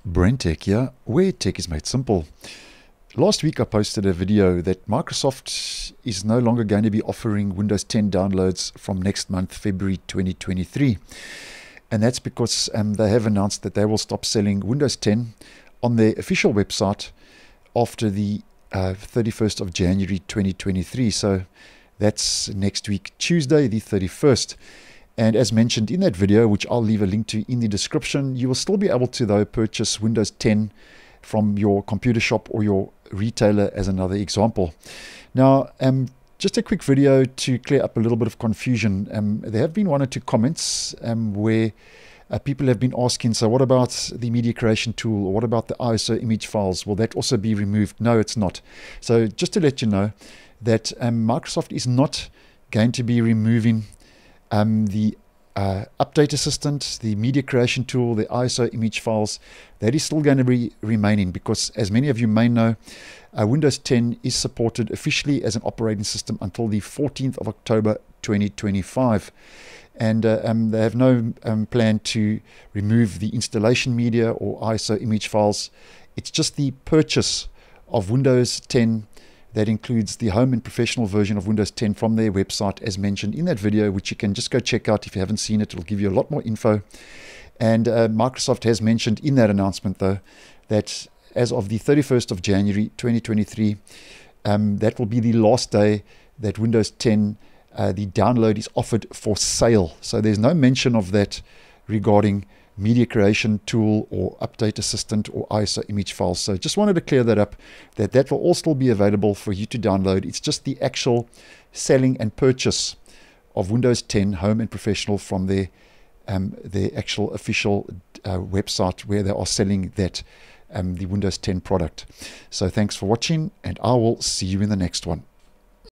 BrenTech here, where tech is made simple. Last week I posted a video that Microsoft is no longer going to be offering Windows 10 downloads from next month, February 2023. And that's because they have announced that they will stop selling Windows 10 on their official website after the 31st of January 2023. So that's next week, Tuesday the 31st. And as mentioned in that video, which I'll leave a link to in the description, you will still be able to, though, purchase Windows 10 from your computer shop or your retailer as another example. Now, just a quick video to clear up a little bit of confusion. There have been one or two comments where people have been asking, so what about the media creation tool, or what about the ISO image files? Will that also be removed? No, it's not. So just to let you know that Microsoft is not going to be removing the update assistant, the media creation tool, the ISO image files. That is still going to be remaining because, as many of you may know, Windows 10 is supported officially as an operating system until the 14th of October 2025. And they have no plan to remove the installation media or ISO image files. It's just the purchase of Windows 10 that includes the home and professional version of Windows 10 from their website, as mentioned in that video, which you can just go check out if you haven't seen it. It'll give you a lot more info. And Microsoft has mentioned in that announcement, though, that as of the 31st of January 2023, that will be the last day that Windows 10, the download, is offered for sale. So there's no mention of that regarding media creation tool or update assistant or ISO image files. So just wanted to clear that up, that will all still be available for you to download. It's just the actual selling and purchase of Windows 10 Home and Professional from their actual official website where they are selling that the Windows 10 product. So thanks for watching, and I will see you in the next one.